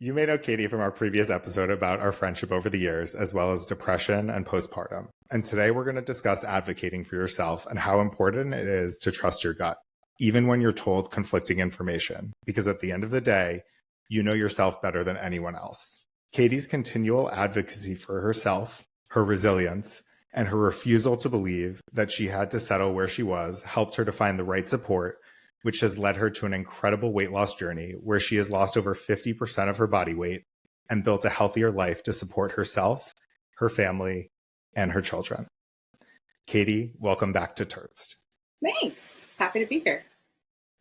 You may know Katie from our previous episode about our friendship over the years, as well as depression and postpartum. And today we're going to discuss advocating for yourself and how important it is to trust your gut, even when you're told conflicting information, because at the end of the day, you know yourself better than anyone else. Katie's continual advocacy for herself, her resilience, and her refusal to believe that she had to settle where she was helped her to find the right support, which has led her to an incredible weight loss journey where she has lost over 50% of her body weight and built a healthier life to support herself, her family, and her children. Katie, welcome back to TURTZED. Thanks. Happy to be here.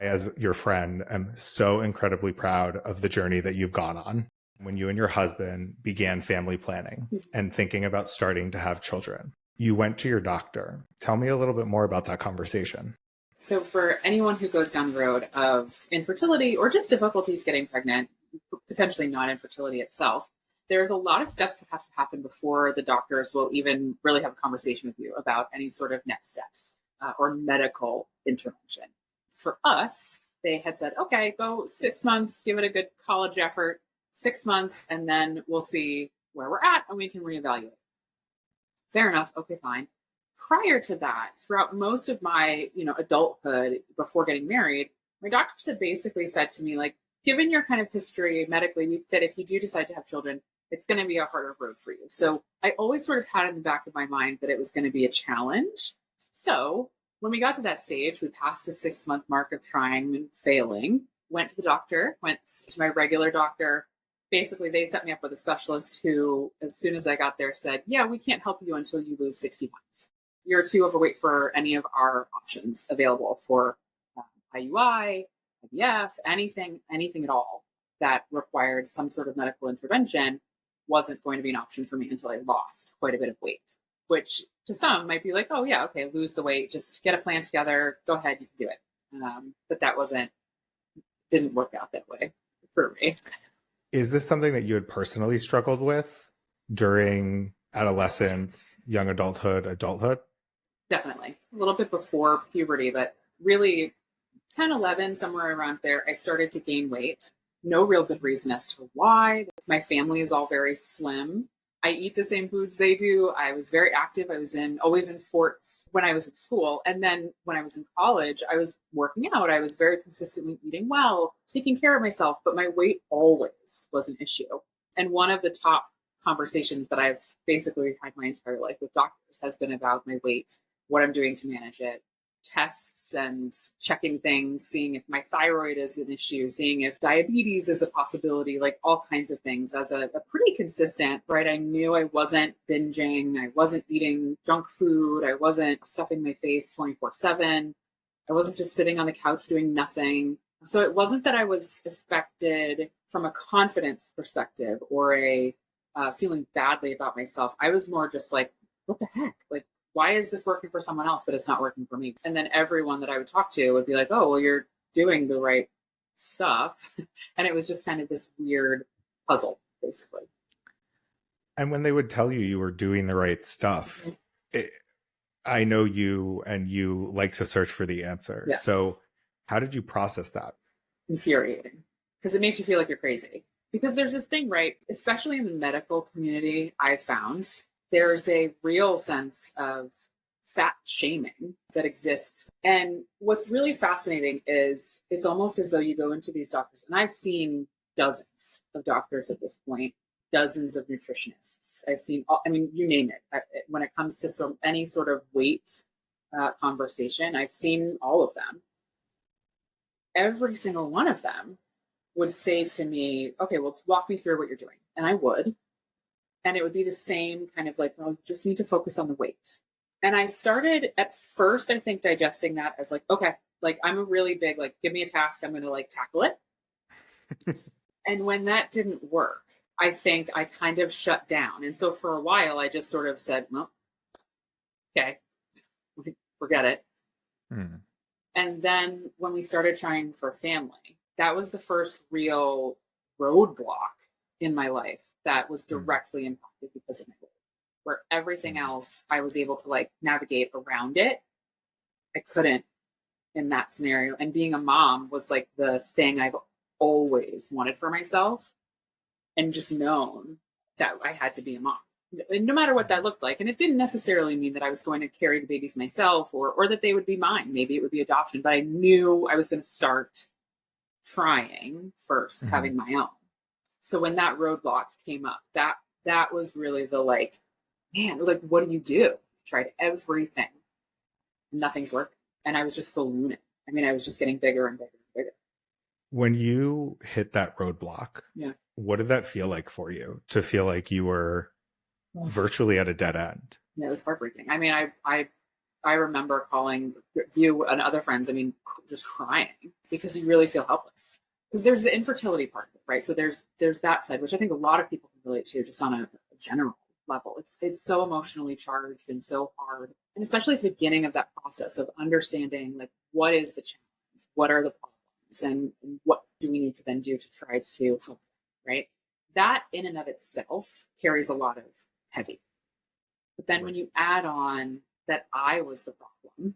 As your friend, I'm so incredibly proud of the journey that you've gone on when you and your husband began family planning and thinking about starting to have children. You went to your doctor. Tell me a little bit more about that conversation. So for anyone who goes down the road of infertility or just difficulties getting pregnant, potentially not infertility itself, there's a lot of steps that have to happen before the doctors will even really have a conversation with you about any sort of next steps or medical intervention. For us, they had said, okay, go 6 months, give it a good college effort, 6 months, and then we'll see where we're at and we can reevaluate. Fair enough. Okay, fine. Prior to that, throughout most of my, adulthood before getting married, my doctors had basically said to me, like, given your kind of history medically, that if you do decide to have children, it's going to be a harder road for you. So I always sort of had in the back of my mind that it was going to be a challenge. So when we got to that stage, we passed the 6-month mark of trying and failing, went to the doctor, went to my regular doctor. Basically, they set me up with a specialist who, as soon as I got there, said, yeah, we can't help you until you lose 60 pounds. You're too overweight for any of our options available for IUI, IVF, anything at all that required some sort of medical intervention wasn't going to be an option for me until I lost quite a bit of weight, which to some might be like, oh yeah, okay, lose the weight, just get a plan together, go ahead, you can do it. But that didn't work out that way for me. Is this something that you had personally struggled with during adolescence, young adulthood? Definitely. A little bit before puberty, but really 10, 11, somewhere around there, I started to gain weight. No real good reason as to why. My family is all very slim. I eat the same foods they do. I was very active. I was always in sports when I was at school. And then when I was in college, I was working out. I was very consistently eating well, taking care of myself, but my weight always was an issue. And one of the top conversations that I've basically had my entire life with doctors has been about my weight, what I'm doing to manage it, tests and checking things, seeing if my thyroid is an issue, seeing if diabetes is a possibility, like all kinds of things as a pretty consistent, right? I knew I wasn't binging. I wasn't eating junk food. I wasn't stuffing my face 24/7. I wasn't just sitting on the couch doing nothing. So it wasn't that I was affected from a confidence perspective or a feeling badly about myself. I was more just like, what the heck? Like, why is this working for someone else, but it's not working for me? And then everyone that I would talk to would be like, oh, well, you're doing the right stuff. And it was just kind of this weird puzzle, basically. And when they would tell you were doing the right stuff, I know you and you like to search for the answer. Yeah. So how did you process that? Infuriating, because it makes you feel like you're crazy. Because there's this thing, right? Especially in the medical community, I found there's a real sense of fat shaming that exists. And what's really fascinating is it's almost as though you go into these doctors, and I've seen dozens of doctors at this point, dozens of nutritionists. I've seen, you name it. When it comes to any sort of weight conversation, I've seen all of them. Every single one of them would say to me, okay, well, walk me through what you're doing. And I would. And it would be the same kind of like, well, you just need to focus on the weight. And I started at first, I think, digesting that as like, okay, like I'm a really big, like, give me a task, I'm going to like tackle it. And when that didn't work, I think I kind of shut down. And so for a while, I just sort of said, well, okay, forget it. And then when we started trying for family, that was the first real roadblock in my life that was directly impacted because of my weight, where everything else I was able to like navigate around it. I couldn't in that scenario. And being a mom was like the thing I've always wanted for myself. and just known that I had to be a mom, no matter what that looked like. And it didn't necessarily mean that I was going to carry the babies myself or that they would be mine. Maybe it would be adoption, but I knew I was going to start trying first, having my own. So when that roadblock came up, that was really the like, man, like, what do you do? Tried everything. Nothing's working. And I was just ballooning. I mean, I was just getting bigger and bigger and bigger. When you hit that roadblock, what did that feel like for you? To feel like you were virtually at a dead end? Yeah, it was heartbreaking. I mean, I remember calling you and other friends, I mean, just crying because you really feel helpless. Because there's the infertility part of it, right? So there's that side, which I think a lot of people can relate to just on a general level. It's so emotionally charged and so hard. And especially at the beginning of that process of understanding, like, what is the challenge? What are the problems? And what do we need to then do to try to help them, right? That in and of itself carries a lot of heavy. But then when you add on that I was the problem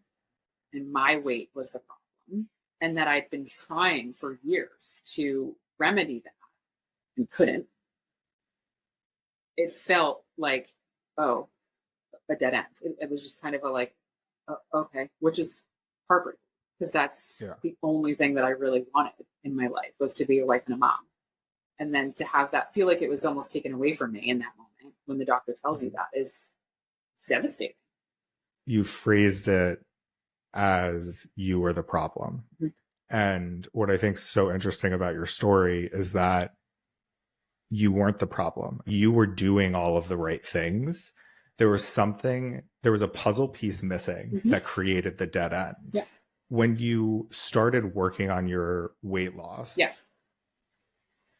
and my weight was the problem, and that I'd been trying for years to remedy that and couldn't, it felt like, oh, a dead end. It was just kind of a like, okay, which is heartbreaking because that's the only thing that I really wanted in my life was to be a wife and a mom. And then to have that feel like it was almost taken away from me in that moment when the doctor tells you that it's devastating. You phrased it as you were the problem. And what I think is so interesting about your story is that you weren't the problem. You were doing all of the right things. There was a puzzle piece missing that created the dead end. Yeah. When you started working on your weight loss,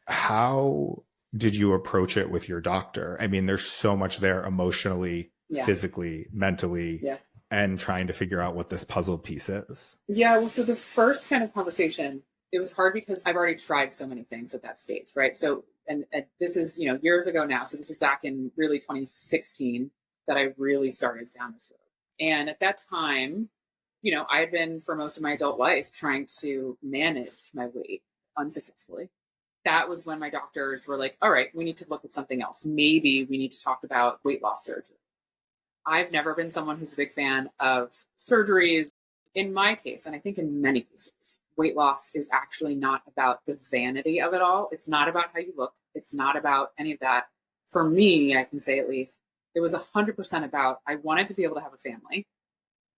how did you approach it with your doctor? I mean, there's so much there emotionally, physically, mentally, and trying to figure out what this puzzle piece is. Yeah, well, so the first kind of conversation, it was hard because I've already tried so many things at that stage, right? So, and this is, years ago now. So this was back in really 2016 that I really started down this road. And at that time, I had been for most of my adult life trying to manage my weight unsuccessfully. That was when my doctors were like, all right, we need to look at something else. Maybe we need to talk about weight loss surgery. I've never been someone who's a big fan of surgeries. In my case, and I think in many cases, weight loss is actually not about the vanity of it all. It's not about how you look. It's not about any of that. For me, I can say at least, it was 100% about, I wanted to be able to have a family,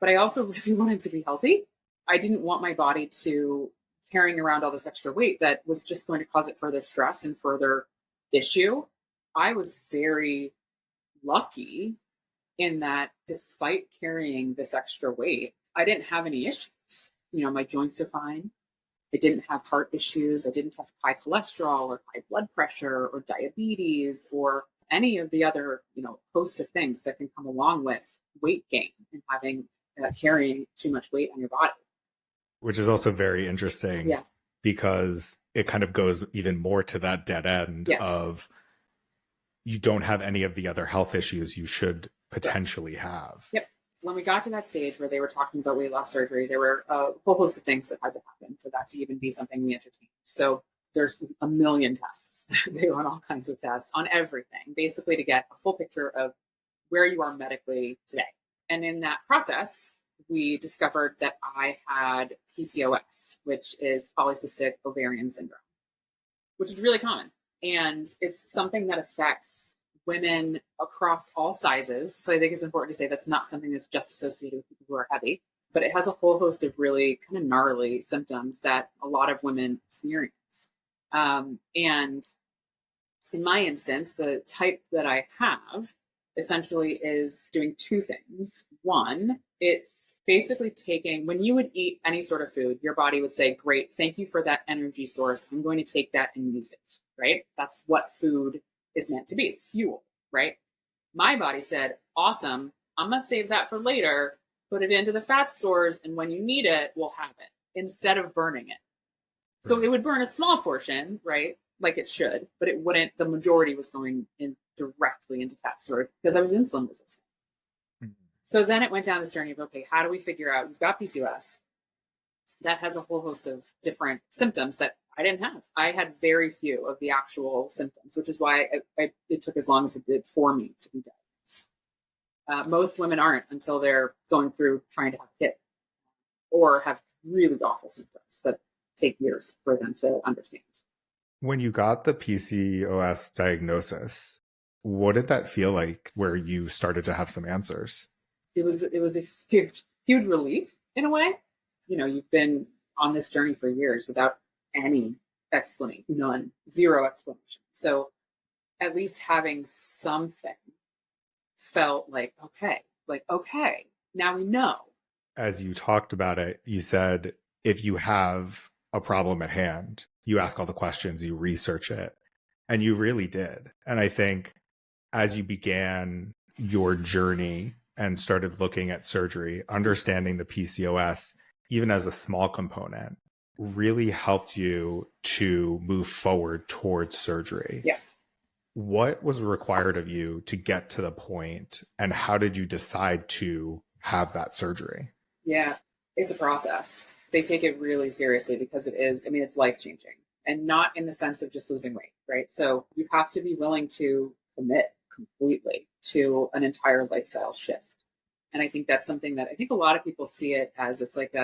but I also really wanted to be healthy. I didn't want my body to carrying around all this extra weight that was just going to cause it further stress and further issue. I was very lucky in that despite carrying this extra weight, I didn't have any issues. My joints are fine. I didn't have heart issues. I didn't have high cholesterol or high blood pressure or diabetes or any of the other, host of things that can come along with weight gain and having carrying too much weight on your body. Which is also very interesting because it kind of goes even more to that dead end of you don't have any of the other health issues you should potentially have. Yep. When we got to that stage where they were talking about weight loss surgery, there were a whole host of things that had to happen for that to even be something we entertained. So there's a million tests. They run all kinds of tests on everything, basically to get a full picture of where you are medically today. And in that process, we discovered that I had PCOS, which is polycystic ovarian syndrome, which is really common. And it's something that affects women across all sizes. So I think it's important to say that's not something that's just associated with people who are heavy, but it has a whole host of really kind of gnarly symptoms that a lot of women experience. And in my instance, the type that I have essentially is doing two things. One, it's basically taking, when you would eat any sort of food, your body would say, great, thank you for that energy source. I'm going to take that and use it, right? That's what food is meant to be. It's fuel, right? My body said, awesome, I'm going to save that for later, put it into the fat stores, and when you need it, we'll have it, instead of burning it. So it would burn a small portion, right? Like it should, but it wouldn't, the majority was going in directly into fat storage because I was insulin resistant. So then it went down this journey of, okay, how do we figure out, you've got PCOS that has a whole host of different symptoms that I didn't have. I had very few of the actual symptoms, which is why it took as long as it did for me to be diagnosed. Most women aren't until they're going through trying to have a kid or have really awful symptoms that take years for them to understand. When you got the PCOS diagnosis, what did that feel like where you started to have some answers? It was a huge relief in a way. You know, you've been on this journey for years without any explanation, none, zero explanation. So at least having something felt like, okay, now we know. As you talked about it, you said if you have a problem at hand, you ask all the questions, you research it, and you really did. And I think as you began your journey and started looking at surgery, understanding the PCOS, even as a small component, really helped you to move forward towards surgery. Yeah. What was required of you to get to the point, and how did you decide to have that surgery? Yeah, it's a process. They take it really seriously because it is, I mean, it's life-changing, and not in the sense of just losing weight, right? So you have to be willing to commit completely to an entire lifestyle shift. And I think that's something that I think a lot of people see it as it's like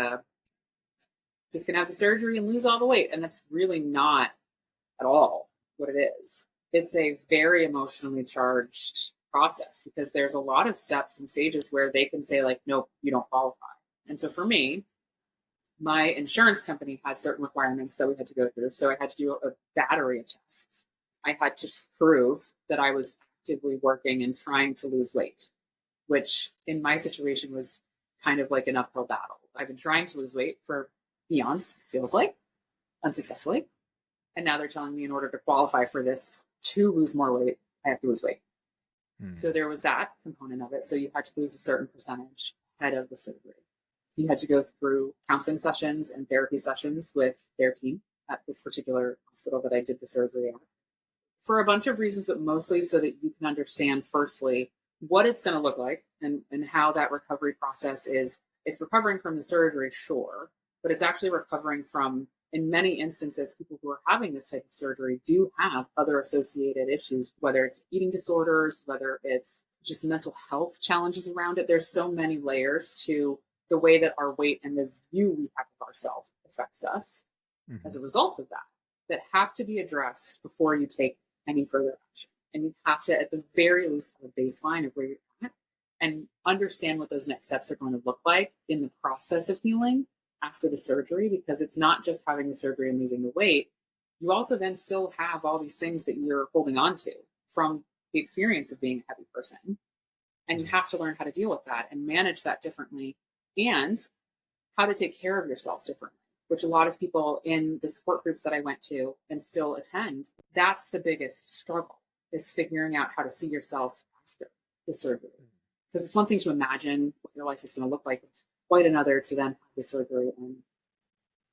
just gonna have the surgery and lose all the weight. And that's really not at all what it is. It's a very emotionally charged process because there's a lot of steps and stages where they can say like, nope, you don't qualify. And so for me, my insurance company had certain requirements that we had to go through. So I had to do a battery of tests. I had to prove that I was actively working and trying to lose weight, which in my situation was kind of like an uphill battle. I've been trying to lose weight for eons, it feels like, unsuccessfully. And now they're telling me in order to qualify for this, to lose more weight, I have to lose weight. So there was that component of it. So you had to lose a certain percentage ahead of the surgery. You had to go through counseling sessions and therapy sessions with their team at this particular hospital that I did the surgery at for a bunch of reasons, but mostly so that you can understand, firstly, what it's going to look like and how that recovery process is. It's recovering from the surgery, sure, but it's actually recovering from, in many instances, people who are having this type of surgery do have other associated issues, whether it's eating disorders, whether it's just mental health challenges around it. There's so many layers to the way that our weight and the view we have of ourselves affects us as a result of that have to be addressed before you take any further action. And you have to, at the very least, have a baseline of where you're at and understand what those next steps are going to look like in the process of healing after the surgery, because it's not just having the surgery and losing the weight. You also then still have all these things that you're holding on to from the experience of being a heavy person. And you have to learn how to deal with that and manage that differently, and how to take care of yourself differently, which a lot of people in the support groups that I went to and still attend, that's the biggest struggle, is figuring out how to see yourself after the surgery. Because it's one thing to imagine what your life is going to look like. It's quite another to then have the surgery and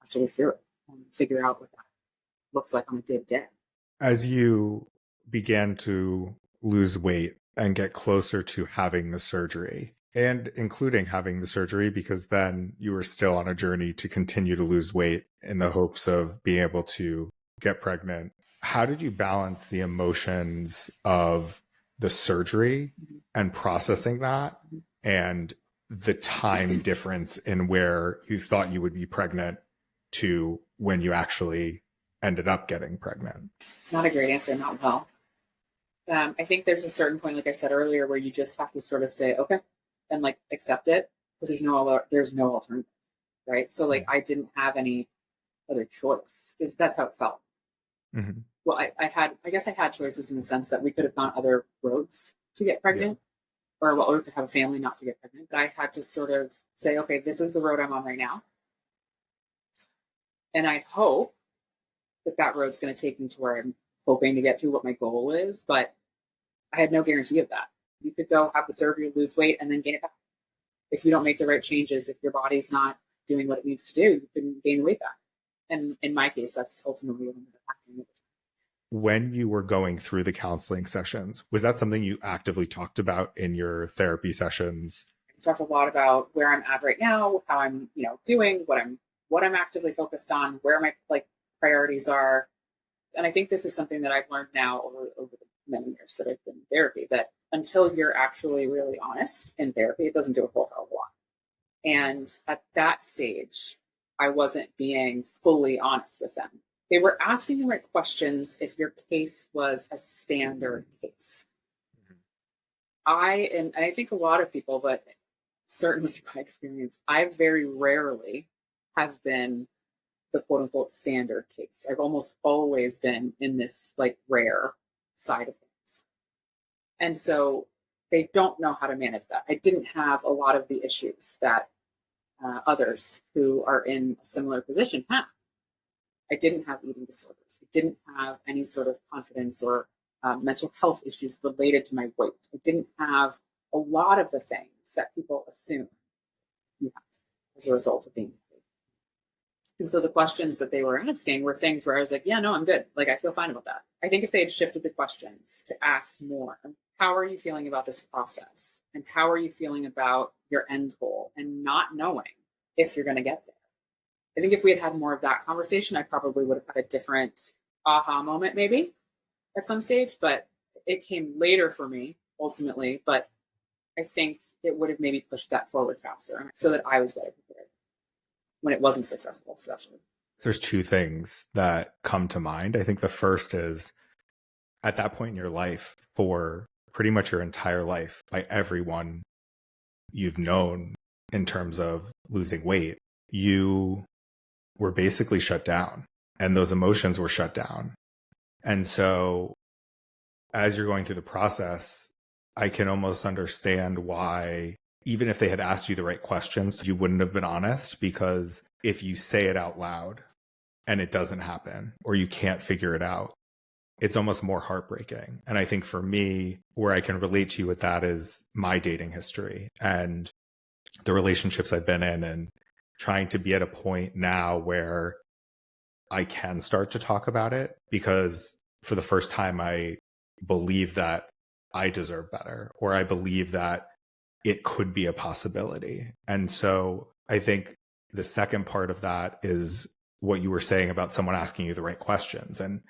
actually through it and figure out what that looks like on a day-to-day. As you began to lose weight and get closer to having the surgery, and including having the surgery, because then you were still on a journey to continue to lose weight in the hopes of being able to get pregnant, how did you balance the emotions of the surgery and processing that and the time difference in where you thought you would be pregnant to when you actually ended up getting pregnant? It's not a great answer, not well. I think there's a certain point, like I said earlier, where you just have to sort of say, okay, and like accept it, because there's no alternative, right? So like I didn't have any other choice, because that's how it felt. Mm-hmm. Well, I guess I had choices in the sense that we could have gone other roads to get pregnant, or to have a family, not to get pregnant. But I had to sort of say, okay, this is the road I'm on right now. And I hope that road's going to take me to where I'm hoping to get to, what my goal is. But I had no guarantee of that. You could go have the surgery, lose weight, and then gain it back. If you don't make the right changes, if your body's not doing what it needs to do, you can gain the weight back. And in my case, that's ultimately what ended up happening. When you were going through the counseling sessions, was that something you actively talked about in your therapy sessions? I talked a lot about where I'm at right now, how I'm, doing, what I'm actively focused on, where my priorities are. And I think this is something that I've learned now over the many years that I've been in therapy, that until you're actually really honest in therapy, it doesn't do a whole hell of a lot. And at that stage, I wasn't being fully honest with them. They were asking the right questions if your case was a standard case. And I think a lot of people, but certainly by experience, I very rarely have been the quote unquote standard case. I've almost always been in this like rare side of things. And so they don't know how to manage that. I didn't have a lot of the issues that others who are in a similar position have. I didn't have eating disorders. I didn't have any sort of confidence or mental health issues related to my weight. I didn't have a lot of the things that people assume you have as a result of being healthy. And so the questions that they were asking were things where I was like, yeah, no, I'm good. Like, I feel fine about that. I think if they had shifted the questions to ask more, how are you feeling about this process? And how are you feeling about your end goal? And not knowing if you're going to get there. I think if we had had more of that conversation, I probably would have had a different aha moment maybe at some stage, but it came later for me ultimately. But I think it would have maybe pushed that forward faster so that I was better prepared when it wasn't successful, especially. There's two things that come to mind. I think the first is at that point in your life, for pretty much your entire life, by everyone you've known in terms of losing weight, you were basically shut down and those emotions were shut down. And so as you're going through the process, I can almost understand why, even if they had asked you the right questions, you wouldn't have been honest, because if you say it out loud and it doesn't happen or you can't figure it out, it's almost more heartbreaking. And I think for me, where I can relate to you with that is my dating history and the relationships I've been in, and trying to be at a point now where I can start to talk about it, because for the first time, I believe that I deserve better, or I believe that it could be a possibility. And so I think the second part of that is what you were saying about someone asking you the right questions. And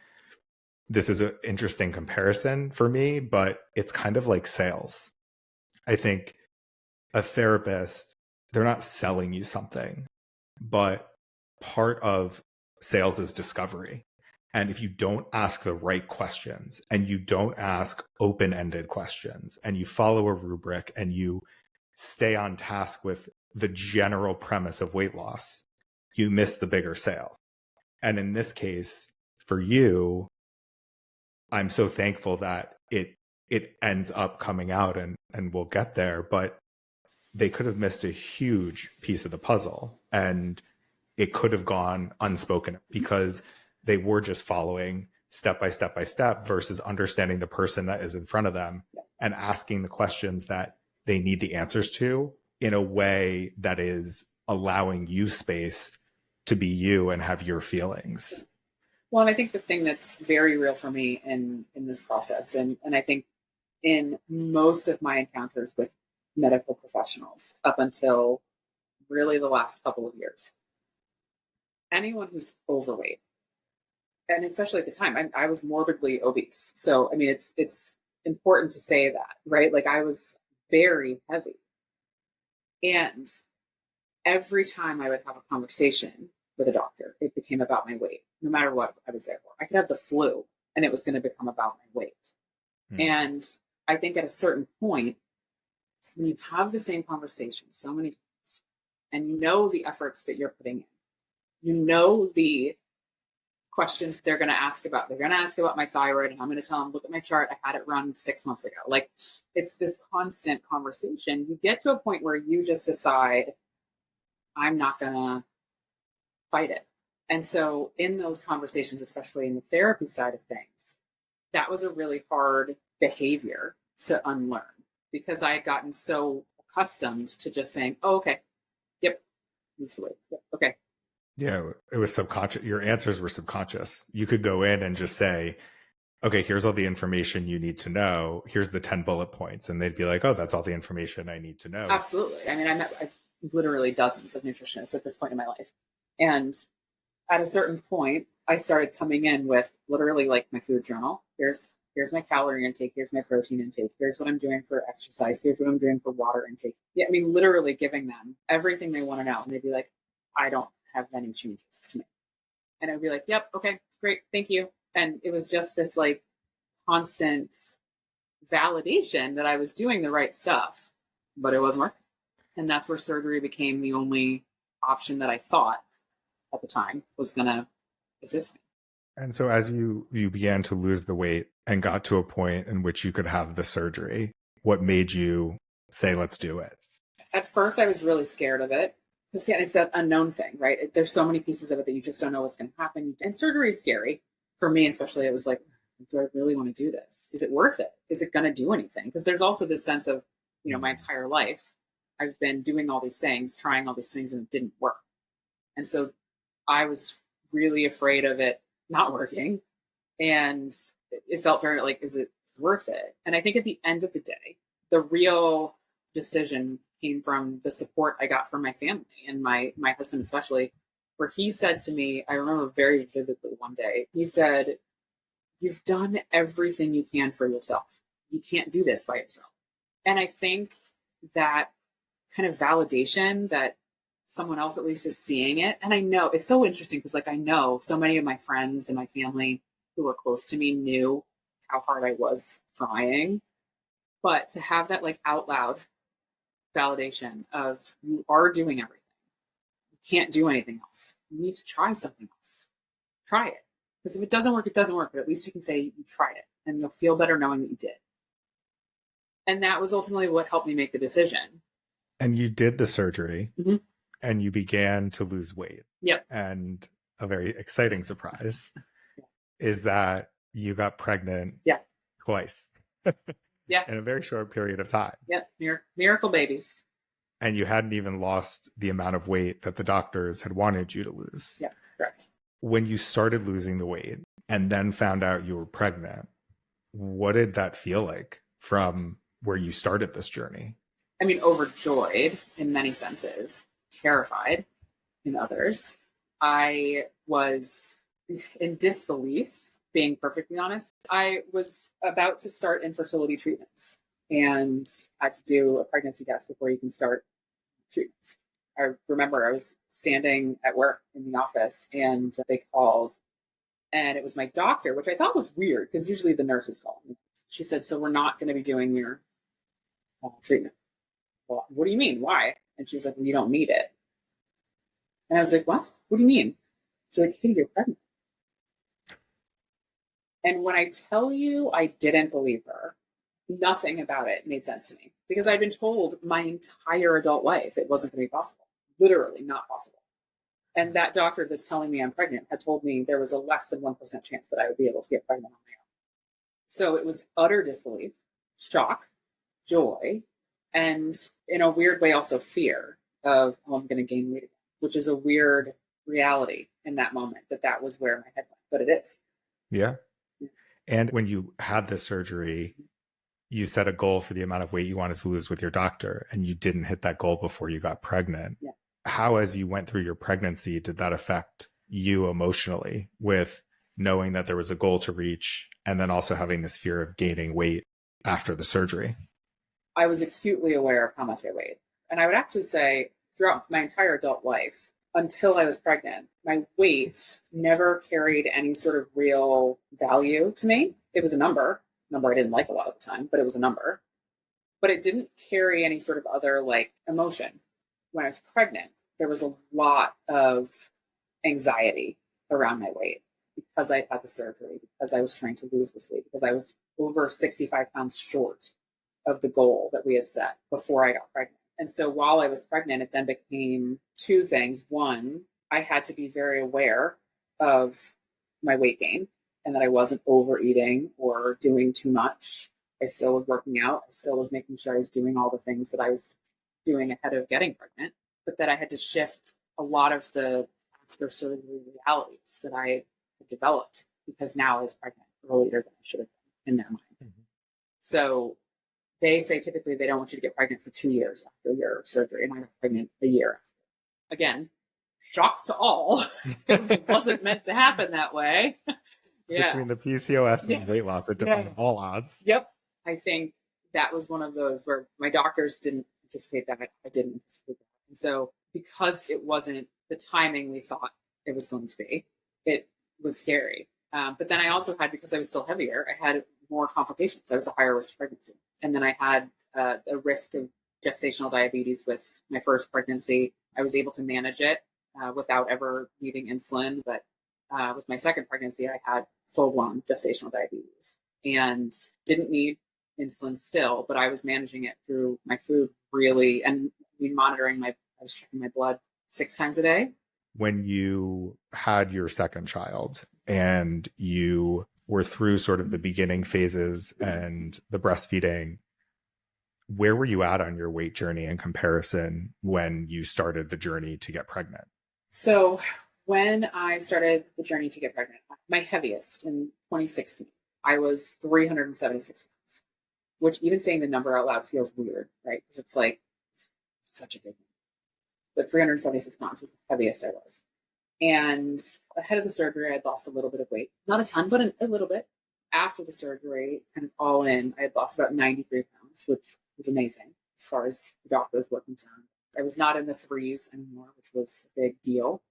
this is an interesting comparison for me, but it's kind of like sales. I think a therapist, they're not selling you something, but part of sales is discovery. And if you don't ask the right questions and you don't ask open-ended questions and you follow a rubric and you stay on task with the general premise of weight loss, you miss the bigger sale. And in this case, for you, I'm so thankful that it ends up coming out and we'll get there, but they could have missed a huge piece of the puzzle and it could have gone unspoken because they were just following step by step by step versus understanding the person that is in front of them and asking the questions that they need the answers to in a way that is allowing you space to be you and have your feelings. Well, and I think the thing that's very real for me in this process, and I think in most of my encounters with medical professionals up until really the last couple of years, anyone who's overweight, and especially at the time, I was morbidly obese. So, I mean, it's important to say that, right? Like, I was very heavy. And every time I would have a conversation with a doctor, it became about my weight, no matter what I was there for. I could have the flu and it was going to become about my weight. And I think at a certain point, when you have the same conversation so many times, and you know the efforts that you're putting in, you know the questions they're going to ask about. They're going to ask about my thyroid, and I'm going to tell them, look at my chart. I had it run 6 months ago. Like, it's this constant conversation. You get to a point where you just decide, I'm not going to fight it. And so in those conversations, especially in the therapy side of things, that was a really hard behavior to unlearn, because I had gotten so accustomed to just saying, oh, okay, yep, lose the weight. Yep, okay. Yeah, it was subconscious. Your answers were subconscious. You could go in and just say, okay, here's all the information you need to know. Here's the 10 bullet points. And they'd be like, oh, that's all the information I need to know. Absolutely. I mean, I met literally dozens of nutritionists at this point in my life. And at a certain point, I started coming in with literally like my food journal. Here's my calorie intake. Here's my protein intake. Here's what I'm doing for exercise. Here's what I'm doing for water intake. Yeah, I mean, literally giving them everything they want to know. And they'd be like, I don't have any changes to make. And I'd be like, yep, okay, great, thank you. And it was just this like constant validation that I was doing the right stuff, but it wasn't working. And that's where surgery became the only option that I thought at the time was going to assist me. And so as you began to lose the weight and got to a point in which you could have the surgery, what made you say, let's do it? At first, I was really scared of it because, again, it's that unknown thing, right? There's so many pieces of it that you just don't know what's going to happen. And surgery is scary. For me, especially, it was like, do I really want to do this? Is it worth it? Is it going to do anything? Because there's also this sense of, my entire life, I've been doing all these things, trying all these things, and it didn't work. And so I was really afraid of it not working. And it felt very like, is it worth it? And I think at the end of the day, the real decision came from the support I got from my family and my husband especially, where he said to me, I remember very vividly one day, he said, you've done everything you can for yourself. You can't do this by yourself. And I think that kind of validation that someone else at least is seeing it. And I know it's so interesting because I know so many of my friends and my family who were close to me knew how hard I was trying, but to have that out loud validation of you are doing everything. You can't do anything else. You need to try something else. Try it. Because if it doesn't work, it doesn't work. But at least you can say you tried it and you'll feel better knowing that you did. And that was ultimately what helped me make the decision. And you did the surgery and you began to lose weight. Yep. And a very exciting surprise is that you got pregnant twice. Yeah. In a very short period of time. Yep. Miracle babies. And you hadn't even lost the amount of weight that the doctors had wanted you to lose. Yeah, correct. When you started losing the weight and then found out you were pregnant, what did that feel like from where you started this journey? I mean, overjoyed in many senses, terrified in others. I was in disbelief, being perfectly honest. I was about to start infertility treatments and I had to do a pregnancy test before you can start treatments. I remember I was standing at work in the office and they called and it was my doctor, which I thought was weird because usually the nurses call me. She said, so we're not going to be doing your treatment. Well, what do you mean? Why? And she's like, well, you don't need it. And I was like, what? What do you mean? She's like, Katie, you're pregnant. And when I tell you I didn't believe her, nothing about it made sense to me because I'd been told my entire adult life it wasn't going to be possible. Literally not possible. And that doctor that's telling me I'm pregnant had told me there was a less than 1% chance that I would be able to get pregnant on my own. So it was utter disbelief, shock, joy, and in a weird way also fear of, oh, I'm going to gain weight again, which is a weird reality in that moment that was where my head went, but it is. Yeah. And when you had this surgery, you set a goal for the amount of weight you wanted to lose with your doctor, and you didn't hit that goal before you got pregnant. Yeah. How, as you went through your pregnancy, did that affect you emotionally with knowing that there was a goal to reach and then also having this fear of gaining weight after the surgery? I was acutely aware of how much I weighed. And I would actually say throughout my entire adult life, until I was pregnant, my weight never carried any sort of real value to me. It was a number I didn't like a lot of the time, but it was a number. But it didn't carry any sort of other emotion. When I was pregnant, there was a lot of anxiety around my weight because I had the surgery, because I was trying to lose this weight, because I was over 65 pounds short of the goal that we had set before I got pregnant. And so while I was pregnant, it then became two things. One, I had to be very aware of my weight gain and that I wasn't overeating or doing too much. I still was working out. I still was making sure I was doing all the things that I was doing ahead of getting pregnant, but that I had to shift a lot of the after surgery realities that I had developed because now I was pregnant earlier than I should have been in their mind. Mm-hmm. So they say typically they don't want you to get pregnant for 2 years after your surgery, and I got pregnant a year. Again, shock to all. It wasn't meant to happen that way. Yeah. Between the PCOS and weight loss, it defied all odds. Yep. I think that was one of those where my doctors didn't anticipate that. I didn't anticipate that. And so because it wasn't the timing we thought it was going to be, it was scary. But then I also had, because I was still heavier, I had more complications. I was a higher risk pregnancy. And then I had a risk of gestational diabetes with my first pregnancy. I was able to manage it without ever needing insulin. But with my second pregnancy, I had full-blown gestational diabetes and didn't need insulin still, but I was managing it through my food really, and monitoring I was checking my blood 6 times a day. When you had your second child and you were through sort of the beginning phases and the breastfeeding, where were you at on your weight journey in comparison when you started the journey to get pregnant? So when I started the journey to get pregnant, my heaviest in 2016, I was 376 pounds, which even saying the number out loud feels weird, right? Because it's like such a big number. But 376 pounds was the heaviest I was. And ahead of the surgery, I had lost a little bit of weight. Not a ton, but a little bit. After the surgery, kind of all in, I had lost about 93 pounds, which was amazing as far as the doctors were concerned. I was not in the 3s anymore, which was a big deal.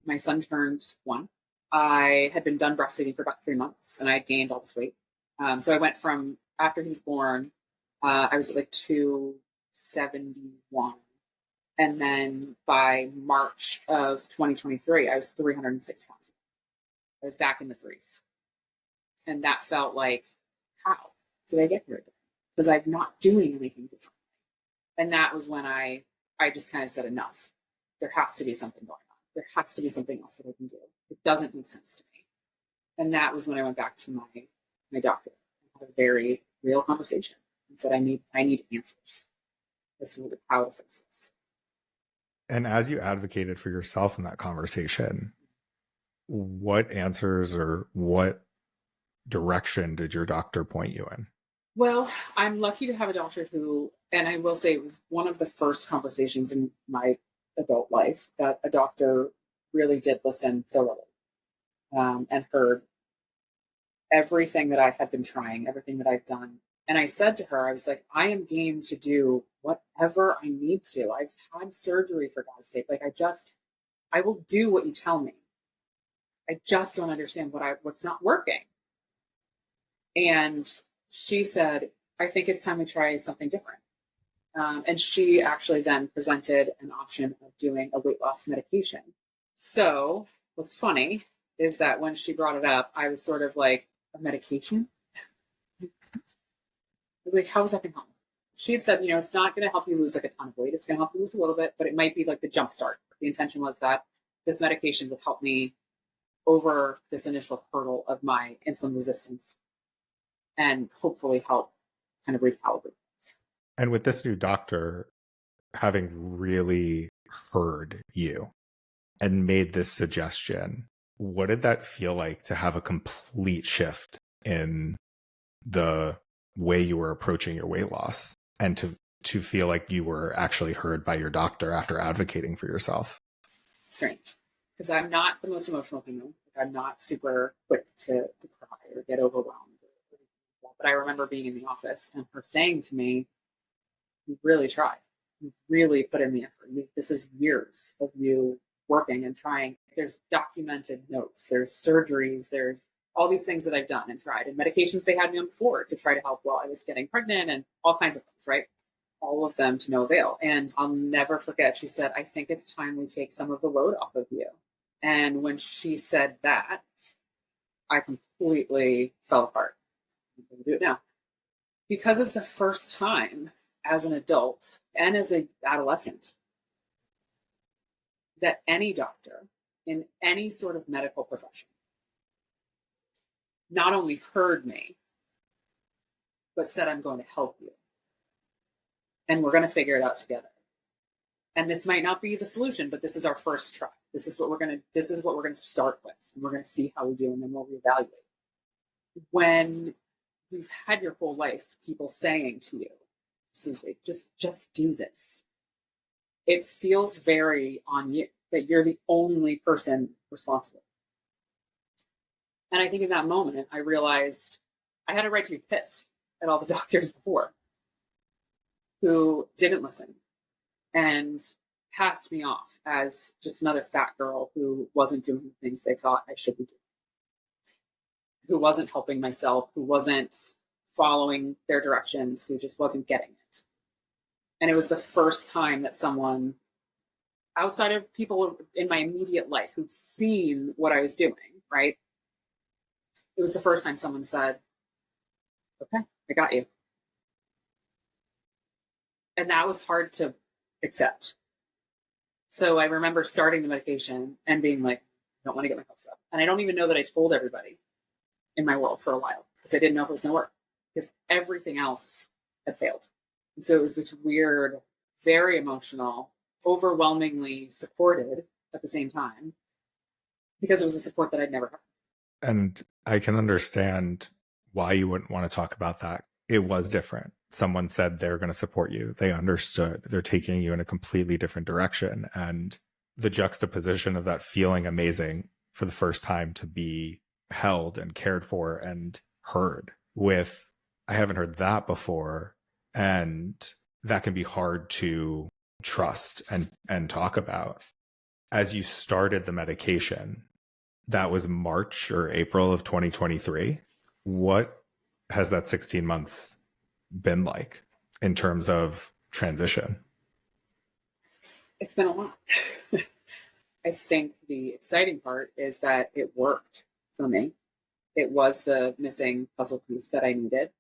My son turned 1. I had been done breastfeeding for about 3 months, and I had gained all this weight. So I went from, after he was born, I was at like 271. And then by March of 2023, I was 306 pounds. I was back in the 3s. And that felt like, how did I get here again? Because I'm not doing anything different. And that was when I just kind of said, enough. There has to be something going on. There has to be something else that I can do. It doesn't make sense to me. And that was when I went back to my doctor and had a very real conversation and said, I need answers as to how to fix this. And as you advocated for yourself in that conversation, what answers or what direction did your doctor point you in? Well, I'm lucky to have a doctor who, and I will say it was one of the first conversations in my adult life that a doctor really did listen thoroughly and heard everything that I had been trying, everything that I've done. And I said to her, I was like, I am game to do whatever I need to. I've had surgery, for God's sake. Like, I will do what you tell me. I just don't understand what's not working. And she said, I think it's time to try something different. And she actually then presented an option of doing a weight loss medication. So what's funny is that when she brought it up, I was sort of like, a medication? Like, how is that going to help? She had said, it's not going to help you lose like a ton of weight. It's going to help you lose a little bit, but it might be like the jump start. The intention was that this medication would help me over this initial hurdle of my insulin resistance and hopefully help kind of recalibrate this. And with this new doctor having really heard you and made this suggestion, what did that feel like to have a complete shift in the way you were approaching your weight loss and to feel like you were actually heard by your doctor after advocating for yourself? Strange, because I'm not the most emotional human. I'm not super quick to cry or get overwhelmed. But I remember being in the office and her saying to me, you really tried. You really put in the effort. This is years of you working and trying. There's documented notes. There's surgeries. There's all these things that I've done and tried. And medications they had me on before to try to help while I was getting pregnant and all kinds of things, right? All of them to no avail. And I'll never forget, she said, I think it's time we take some of the load off of you. And when she said that, I completely fell apart. I'm going to do it now. Because it's the first time as an adult and as an adolescent that any doctor in any sort of medical profession not only heard me, but said, I'm going to help you. And we're going to figure it out together. And this might not be the solution, but this is our first try. This is what we're going to start with. And we're going to see how we do, and then we'll reevaluate. When you've had your whole life people saying to you, just do this. It feels very on you. that you're the only person responsible. And I think in that moment, I realized I had a right to be pissed at all the doctors before who didn't listen and passed me off as just another fat girl who wasn't doing the things they thought I should be doing, who wasn't helping myself, who wasn't following their directions, who just wasn't getting it. And it was the first time that someone outside of people in my immediate life who'd seen what I was doing, right? It was the first time someone said, okay, I got you. And that was hard to accept. So I remember starting the medication and being like, I don't want to get my hopes up. And I don't even know that I told everybody in my world for a while because I didn't know if it was going to work because everything else had failed. And so it was this weird, very emotional, overwhelmingly supported at the same time because it was a support that I'd never had. And I can understand why you wouldn't want to talk about that. It was different. Someone said they're going to support you. They understood. They're taking you in a completely different direction. And the juxtaposition of that feeling amazing for the first time to be held and cared for and heard with, I haven't heard that before. And that can be hard to trust and talk about. As you started the medication, that was March or April of 2023. What has that 16 months been like in terms of transition? It's been a lot. I think the exciting part is that it worked for me. It was the missing puzzle piece that I needed.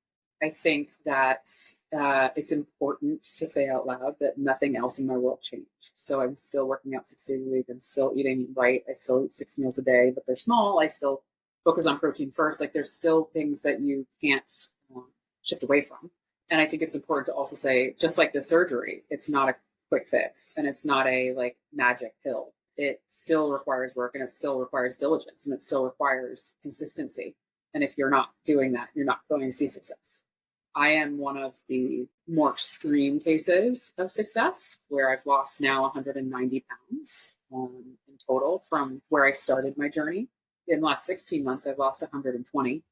I think that it's important to say out loud that nothing else in my world changed. So I'm still working out 6 days a week. I'm still eating right. I still eat 6 meals a day, but they're small. I still focus on protein first. Like there's still things that you can't shift away from. And I think it's important to also say, just like the surgery, it's not a quick fix and it's not a like magic pill. It still requires work and it still requires diligence and it still requires consistency. And if you're not doing that, you're not going to see success. I am one of the more extreme cases of success where I've lost now 190 pounds in total from where I started my journey. In the last 16 months, I've lost 120.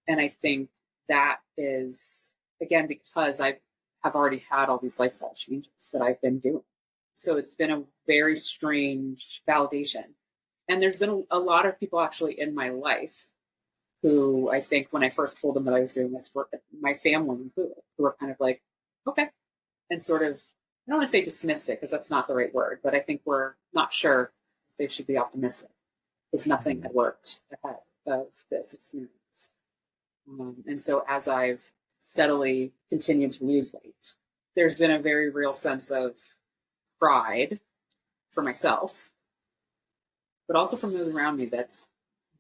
And I think that is, again, because I have already had all these lifestyle changes that I've been doing. So it's been a very strange validation. And there's been a lot of people actually in my life who I think when I first told them that I was doing this, my family included, who were kind of like, okay, and sort of, I don't want to say dismissed it because that's not the right word, but I think we're not sure if they should be optimistic because nothing had worked ahead of this experience. And so as I've steadily continued to lose weight, there's been a very real sense of pride for myself, but also from those around me that's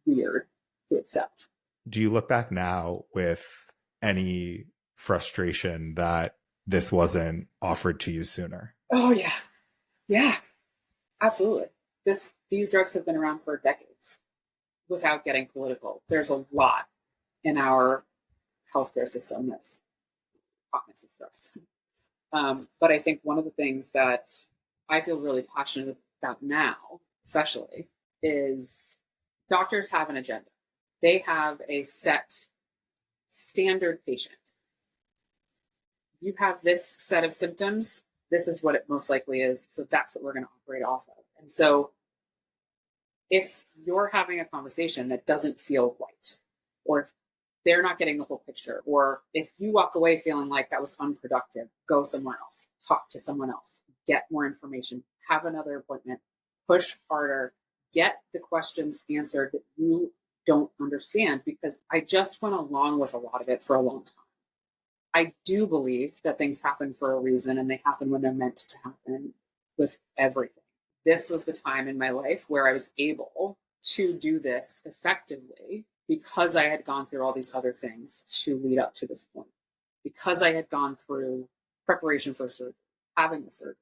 weird to accept. Do you look back now with any frustration that this wasn't offered to you sooner? Oh yeah. Yeah, absolutely. These drugs have been around for decades. Without getting political, there's a lot in our healthcare system that's cognizant us. But I think one of the things that I feel really passionate about now, especially, is doctors have an agenda. They have a set standard patient. You have this set of symptoms. This is what it most likely is. So that's what we're going to operate off of. And so if you're having a conversation that doesn't feel right, or if they're not getting the whole picture, or if you walk away feeling like that was unproductive, go somewhere else, talk to someone else, get more information, have another appointment, push harder, get the questions answered that you don't understand, because I just went along with a lot of it for a long time. I do believe that things happen for a reason and they happen when they're meant to happen with everything. This was the time in my life where I was able to do this effectively because I had gone through all these other things to lead up to this point. Because I had gone through preparation for surgery, having the surgery,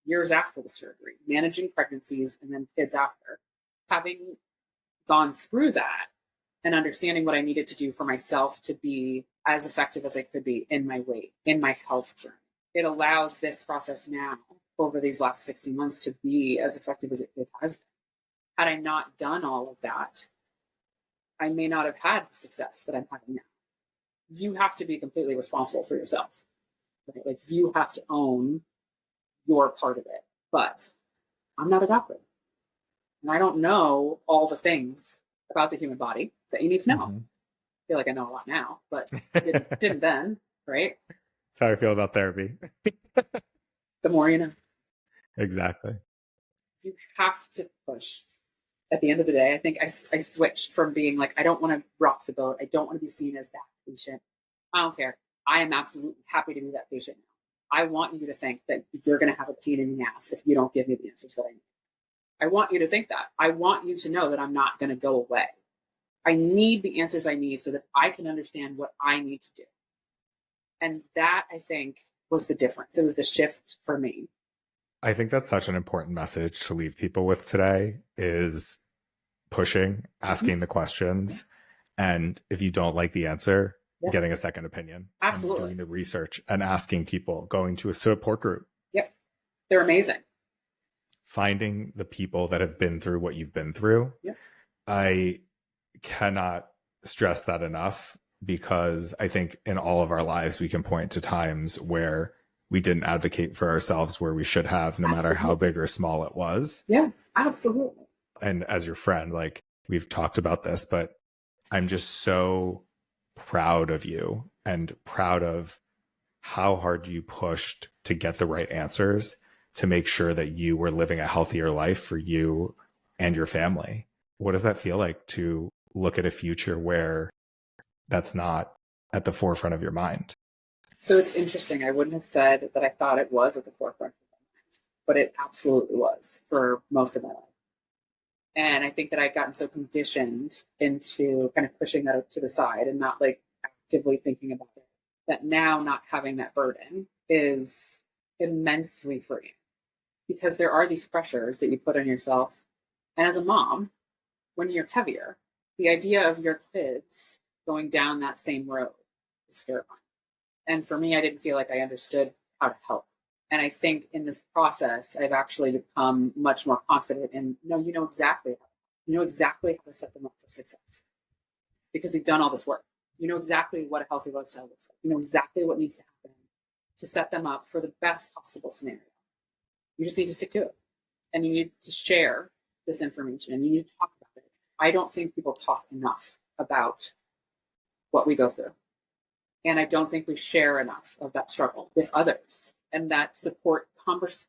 years after the surgery, managing pregnancies and then kids after. Having gone through that and understanding what I needed to do for myself to be as effective as I could be in my weight, in my health journey. It allows this process now over these last 60 months to be as effective as it has been. Had I not done all of that, I may not have had the success that I'm having now. You have to be completely responsible for yourself. Right? Like, you have to own your part of it. But I'm not a doctor. And I don't know all the things about the human body that you need to know. Mm-hmm. I feel like I know a lot now, but didn't then, right? That's how I feel about therapy. The more you know. Exactly. You have to push. At the end of the day, I think I switched from being like, I don't want to rock the boat. I don't want to be seen as that patient. I don't care. I am absolutely happy to be that patient now. I want you to think that you're going to have a pain in the ass if you don't give me the answers that I need. I want you to think that. I want you to know that I'm not going to go away. I need the answers I need so that I can understand what I need to do. And that, I think, was the difference. It was the shift for me. I think that's such an important message to leave people with today, is pushing, asking the questions. And if you don't like the answer, getting a second opinion. Absolutely. And doing the research and asking people, going to a support group. Yep. They're amazing. Finding the people that have been through what you've been through. Yep. I cannot stress that enough, because I think in all of our lives, we can point to times where we didn't advocate for ourselves where we should have, no matter how big or small it was. Yeah, absolutely. And as your friend, like, we've talked about this, but I'm just so proud of you and proud of how hard you pushed to get the right answers to make sure that you were living a healthier life for you and your family. What does that feel like to look at a future where that's not at the forefront of your mind? So it's interesting. I wouldn't have said that I thought it was at the forefront of my mind, but it absolutely was for most of my life. And I think that I'd gotten so conditioned into kind of pushing that to the side and not like actively thinking about it, that now not having that burden is immensely freeing, because there are these pressures that you put on yourself. And as a mom, when you're heavier, the idea of your kids going down that same road is terrifying. And for me, I didn't feel like I understood how to help. And I think in this process, I've actually become much more confident in, no, you know exactly how to set them up for success, because you've done all this work. You know exactly what a healthy lifestyle looks like. You know exactly what needs to happen to set them up for the best possible scenario. You just need to stick to it. And you need to share this information, and you need to talk about it. I don't think people talk enough about what we go through. And I don't think we share enough of that struggle with others. And that support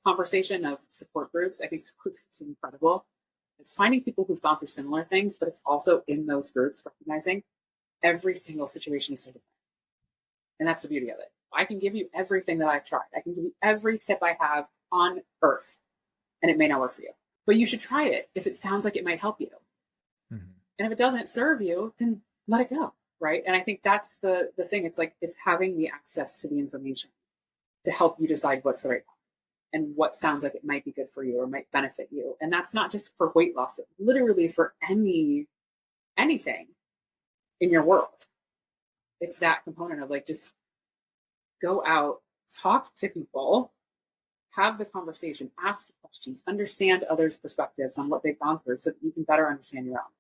conversation of support groups, I think support groups are incredible. It's finding people who've gone through similar things, but it's also in those groups recognizing every single situation is so different. And that's the beauty of it. I can give you everything that I've tried. I can give you every tip I have on earth, and it may not work for you. But you should try it if it sounds like it might help you. Mm-hmm. And if it doesn't serve you, then let it go. Right. And I think that's the thing. It's like, it's having the access to the information to help you decide what's the right path and what sounds like it might be good for you or might benefit you. And that's not just for weight loss, but literally for anything in your world. It's that component of like, just go out, talk to people, have the conversation, ask the questions, understand others' perspectives on what they've gone through so that you can better understand your own.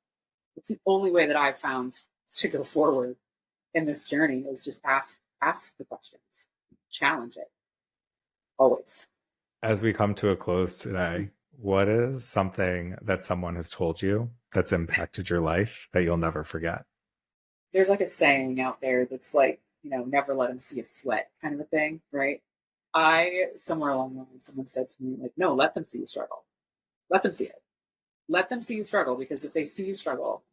It's the only way that I've found to go forward in this journey is just ask the questions, challenge it, always. As we come to a close today, what is something that someone has told you that's impacted your life that you'll never forget? There's like a saying out there that's like, never let them see you sweat kind of a thing, right? Somewhere along the line, someone said to me, like, no, let them see you struggle. Let them see it. Let them see you struggle, because if they see you struggle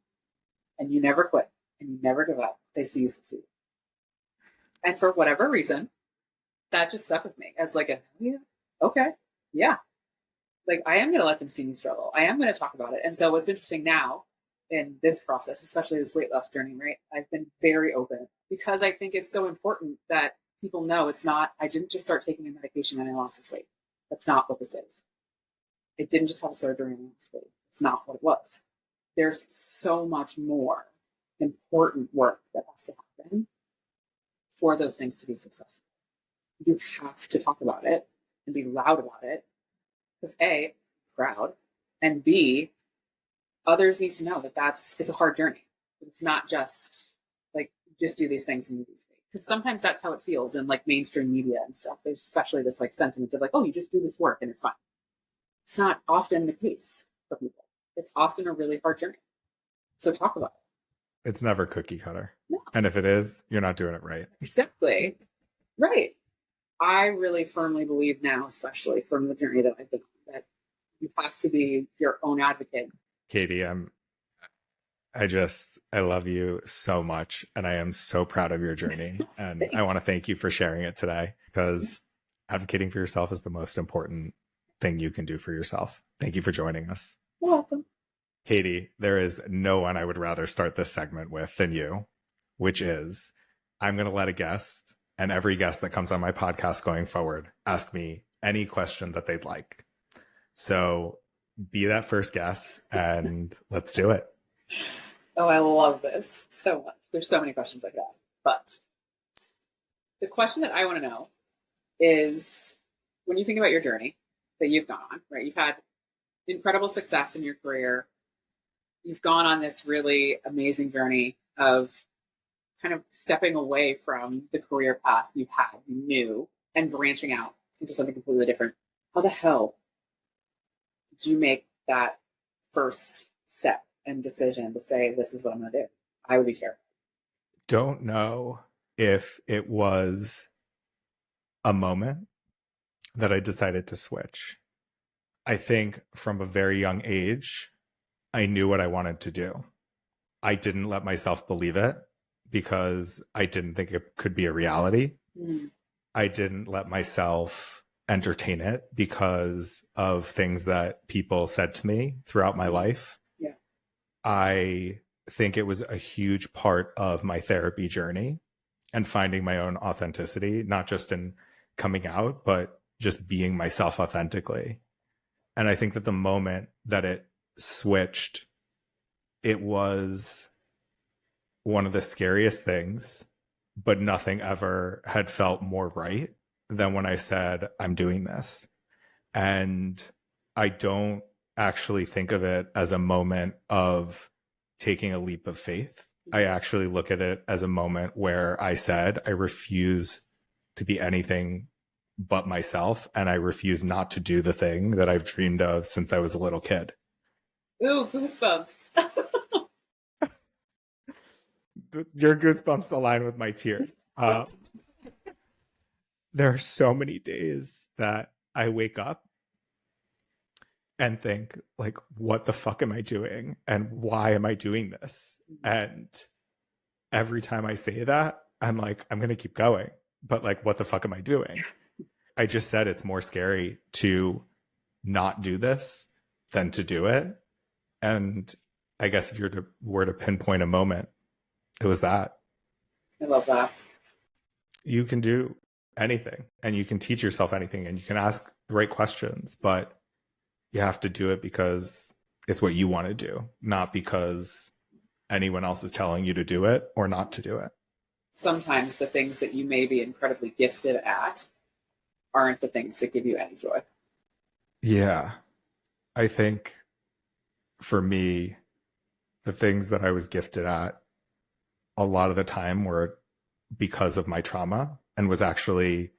and you never quit and you never give up, they see you succeed. And for whatever reason, that just stuck with me as like okay, yeah. Like, I am going to let them see me struggle. I am going to talk about it. And so what's interesting now in this process, especially this weight loss journey, right? I've been very open, because I think it's so important that people know it's not, I didn't just start taking a medication and I lost this weight. That's not what this is. I didn't just have surgery and I lost weight. It's not what it was. There's so much more important work that has to happen for those things to be successful. You have to talk about it. and be loud about it. Because A, proud, and B, others need to know that it's a hard journey. It's not just like, just do these things and you lose weight. Because sometimes that's how it feels in like mainstream media and stuff. There's especially this like sentiment of like, oh, you just do this work and it's fine. It's not often the case for people. It's often a really hard journey. So talk about it. It's never cookie cutter. No. And if it is, you're not doing it right. Exactly. Right. I really firmly believe now, especially from the journey that I've been on, that you have to be your own advocate. Katie, I love you so much, and I am so proud of your journey. And I want to thank you for sharing it today, because advocating for yourself is the most important thing you can do for yourself. Thank you for joining us. You're welcome. Katie, there is no one I would rather start this segment with than you, which is I'm going to let a guest, and every guest that comes on my podcast going forward, ask me any question that they'd like. So be that first guest and let's do it. Oh, I love this so much. There's so many questions I could ask. But the question that I want to know is, when you think about your journey that you've gone on, right? You've had incredible success in your career. You've gone on this really amazing journey of kind of stepping away from the career path you knew, and branching out into something completely different. How the hell did you make that first step and decision to say, this is what I'm going to do? I would be terrified. Don't know if it was a moment that I decided to switch. I think from a very young age, I knew what I wanted to do. I didn't let myself believe it because I didn't think it could be a reality. I didn't let myself entertain it because of things that people said to me throughout my life. Yeah. I think it was a huge part of my therapy journey and finding my own authenticity, not just in coming out, but just being myself authentically. And I think that the moment that it switched, it was one of the scariest things, but nothing ever had felt more right than when I said, I'm doing this. And I don't actually think of it as a moment of taking a leap of faith. I actually look at it as a moment where I said, I refuse to be anything but myself, and I refuse not to do the thing that I've dreamed of since I was a little kid. Ooh, goosebumps. Your goosebumps align with my tears. There are so many days that I wake up and think, like, what the fuck am I doing? And why am I doing this? And every time I say that, I'm like, I'm going to keep going. But like, what the fuck am I doing? I just said it's more scary to not do this than to do it. And I guess if you were to pinpoint a moment, it was that. I love that. You can do anything, and you can teach yourself anything, and you can ask the right questions, but you have to do it because it's what you want to do, not because anyone else is telling you to do it or not to do it. Sometimes the things that you may be incredibly gifted at aren't the things that give you any joy. Yeah. I think for me, the things that I was gifted at a lot of the time were because of my trauma, and was actually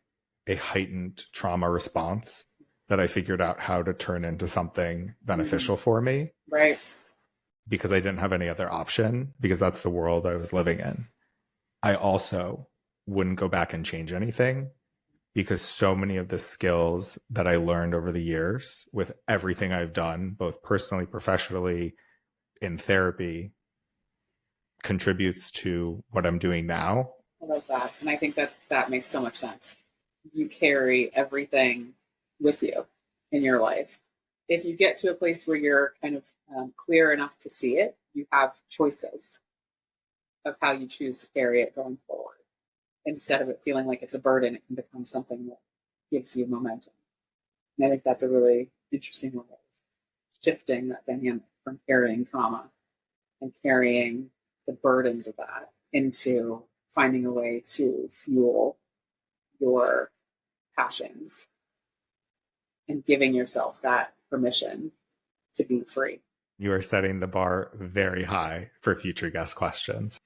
a heightened trauma response that I figured out how to turn into something beneficial for me. Right. Because I didn't have any other option, because that's the world I was living in. I also wouldn't go back and change anything, because so many of the skills that I learned over the years with everything I've done, both personally, professionally, in therapy, contributes to what I'm doing now. I love that. And I think that that makes so much sense. You carry everything with you in your life. If you get to a place where you're kind of clear enough to see it, you have choices of how you choose to carry it going forward. Instead of it feeling like it's a burden, it can become something that gives you momentum. And I think that's a really interesting way of shifting that dynamic from carrying trauma and carrying the burdens of that into finding a way to fuel your passions and giving yourself that permission to be free. You are setting the bar very high for future guest questions.